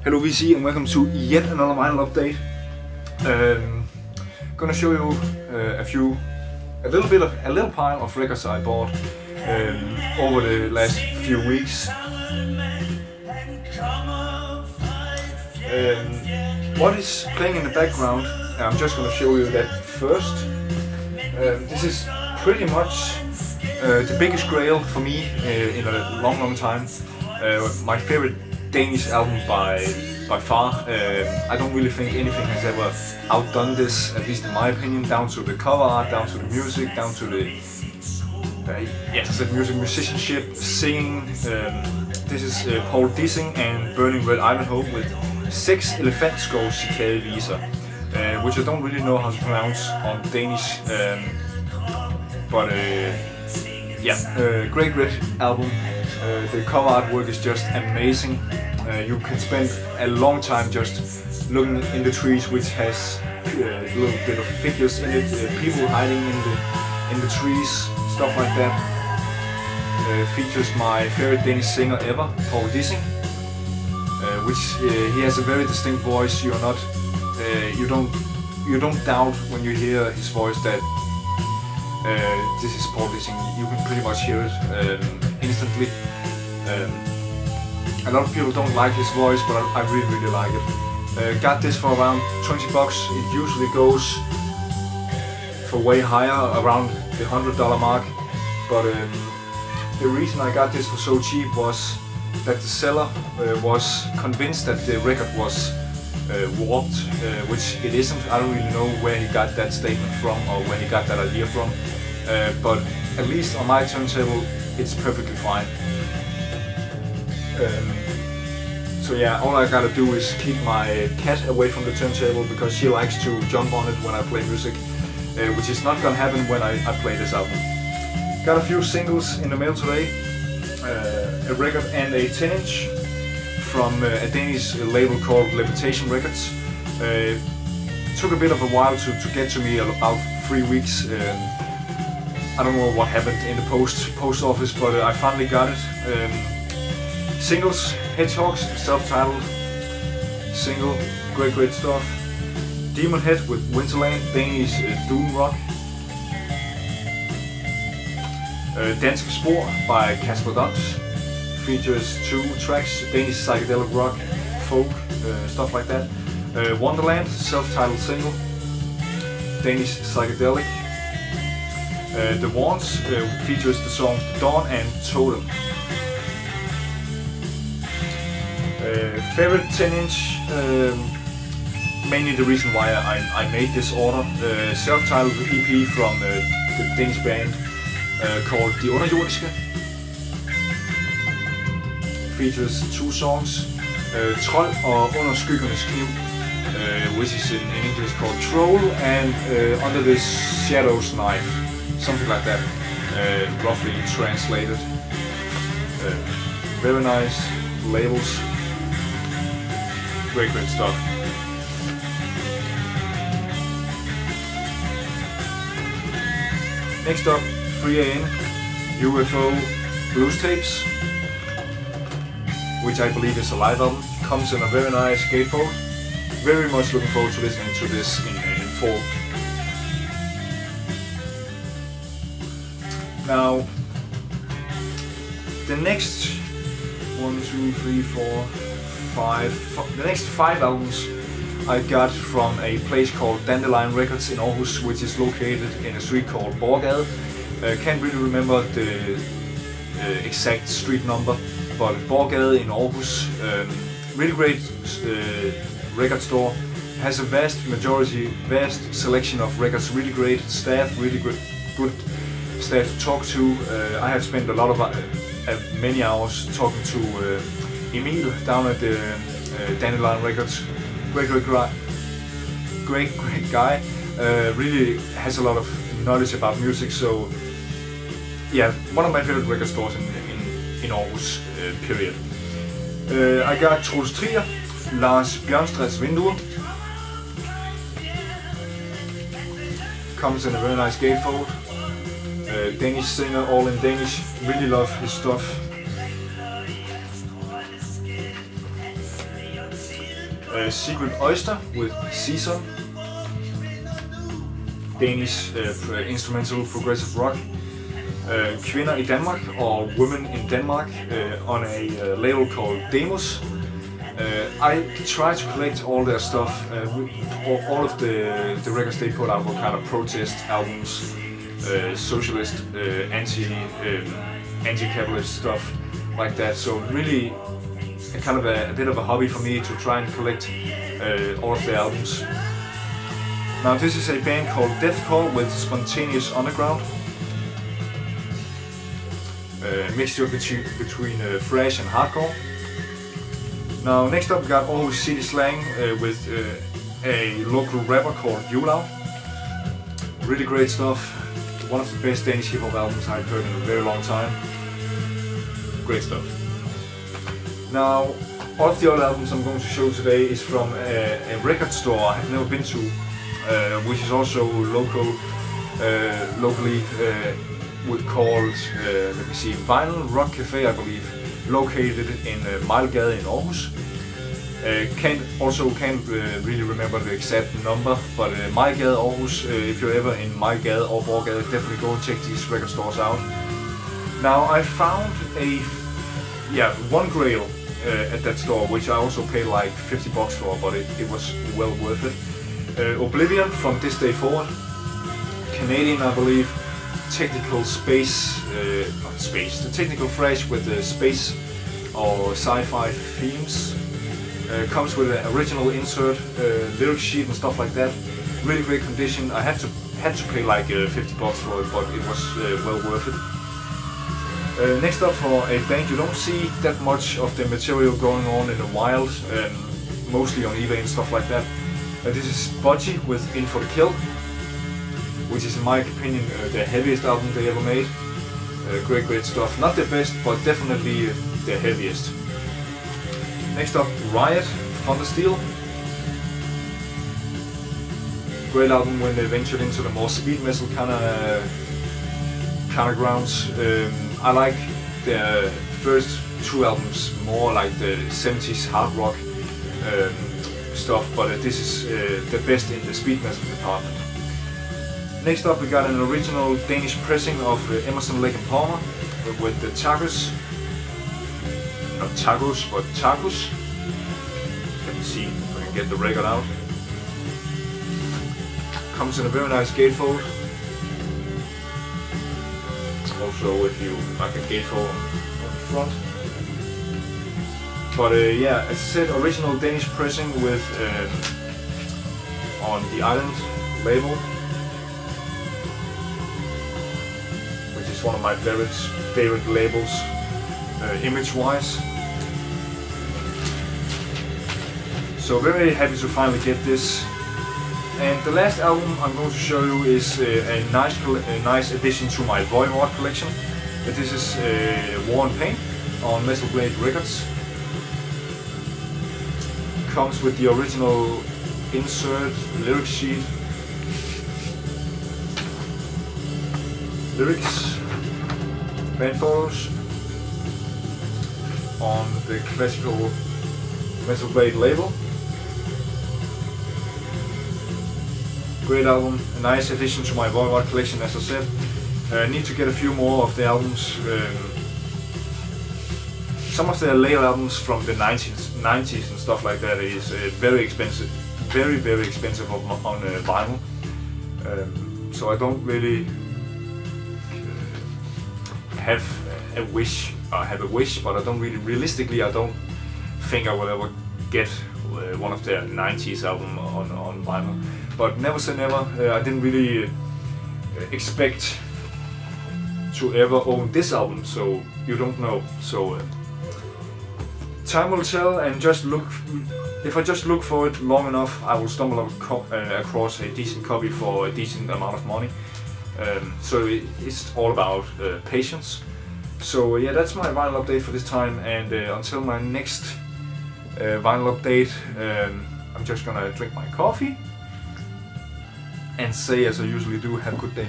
Hello VC and welcome to yet another vinyl update. Gonna show you a little pile of records I bought over the last few weeks. What is playing in the background? I'm just gonna show you that first. This is pretty much the biggest grail for me in a long time. My favorite Danish album by far. I don't really think anything has ever outdone this, at least in my opinion, down to the cover art, down to the music, down to the musicianship, singing. This is Paul Dissing and Burning Red Ivanhoe with 6 elephantskov cicada, which I don't really know how to pronounce on Danish, great album. The cover artwork is just amazing. You can spend a long time just looking in the trees, which has a little bit of figures in it, people hiding in the trees, stuff like that. Features my favorite Danish singer ever, Paul Dissing, which he has a very distinct voice. You don't doubt when you hear his voice that this is Paul Dissing. You can pretty much hear it instantly. A lot of people don't like his voice, but I really like it. Got this for around 20 bucks. It usually goes for way higher, around the $100 mark. But the reason I got this for so cheap was that the seller was convinced that the record was warped, which it isn't. I don't really know where he got that statement from or where he got that idea from. But at least on my turntable, it's perfectly fine. So yeah, all I gotta do is keep my cat away from the turntable because she likes to jump on it when I play music, which is not gonna happen when I play this album. Got a few singles in the mail today, a record and a 10-inch from a Danish label called Levitation Records. Took a bit of a while to get to me, about 3 weeks. I don't know what happened in the post office, but I finally got it. Singles, Hedgehogs, self-titled single, great stuff. Demon Head with Winterland, Danish doom rock. Danske Spor by Kasper Duns, features 2 tracks, Danish psychedelic rock, folk, stuff like that. Wonderland, self-titled single, Danish psychedelic. The Wands features the songs Dawn and Totem. Favorite 10-inch, mainly the reason why I made this order. Self-titled EP from the Danish band called De Underjordiske. Features 2 songs, Trold og Under skyggernes kniv, which is in English called Troll, and Under the Shadow's Knife, something like that, roughly translated. Very nice labels, great stuff. Next up, 3am UFO Blues Tapes, which I believe is a live album. Comes in a very nice gatefold. Very much looking forward to listening to this in full. Now, the next 5 albums I got from a place called Dandelion Records in Aarhus, which is located in a street called Borggade. Can't really remember the exact street number, but Borggade in Aarhus. Really great record store. Has a vast selection of records. Really great staff, really good staff to talk to. I have spent a lot of many hours talking to Emil down at the Dandelion Records. Great guy. Really has a lot of knowledge about music. So yeah, one of my favorite record stores in Aarhus, period. I got Troels Trier, Lars Bjørnstedts Vinduer. Comes in a very nice gatefold. Danish singer, all in Danish. Really love his stuff. Secret Oyster with Season. Danish instrumental progressive rock. Kvinder i Danmark or Women in Denmark on a label called Demos. I try to collect all their stuff. All of the records they put out were kind of protest albums, socialist, anti-capitalist stuff like that. So really, kind of a bit of a hobby for me to try and collect all of their albums. Now this is a band called Deathcore with Spontaneous Underground. Mixture between thrash and hardcore. Now next up we got Aarhus City Slang with a local rapper called Julau. Really great stuff. One of the best Danish hip hop albums I've heard in a very long time. Great stuff. Now all of the other albums I'm going to show today is from a record store I have never been to, which is also locally called, let me see, Vinyl Rock Cafe, I believe, located in Mejlgade in Aarhus. Can't really remember the exact number, but Mejlgade, Aarhus, if you're ever in Mejlgade or Borggade, definitely go and check these record stores out. Now I found one grail at that store, which I also paid like 50 bucks for, but it was well worth it. Oblivion from This Day Forward, Canadian I believe. Technical the technical thrash with the space or sci-fi themes. Comes with an original insert, lyric sheet and stuff like that. Really great condition. I had to pay like 50 bucks for it, but it was well worth it. Next up, for a band you don't see that much of the material going on in the wild, mostly on eBay and stuff like that. This is Borggade with In For The Kill, which is in my opinion the heaviest album they ever made. Great stuff. Not the best, but definitely the heaviest. Next up, Riot, Thundersteel. Great album when they ventured into the more speed metal kind of grounds. I like the first two albums more like the 70s hard rock stuff, but this is the best in the speed metal department. Next up we got an original Danish pressing of Emerson, Lake & Palmer with the Tacos. Not Tacos, but Tacos. Let me see if I can get the record out. Comes in a very nice gatefold. Also if you like a gatefold on the front. But yeah, as I said, original Danish pressing with on the Island label. It's one of my favorite labels, image-wise. So very happy to finally get this. And the last album I'm going to show you is a nice addition to my Voivod collection. This is War and Pain on Mejlgade Records. Comes with the original insert, lyric sheet, lyrics, band photos on the classical Mejlgade label. Great album, a nice addition to my Borggade collection, as I said. I need to get a few more of the albums. Some of the later albums from the 90s and stuff like that is very expensive, very expensive on vinyl. So I don't really have a wish, but I don't really, realistically, I don't think I will ever get one of their 90s album on vinyl. But never say never. I didn't really expect to ever own this album, so you don't know. So time will tell, and if I just look for it long enough, I will stumble across a decent copy for a decent amount of money. So it's all about patience. So yeah, that's my vinyl update for this time, and until my next vinyl update, I'm just gonna drink my coffee and say, as I usually do, have a good day.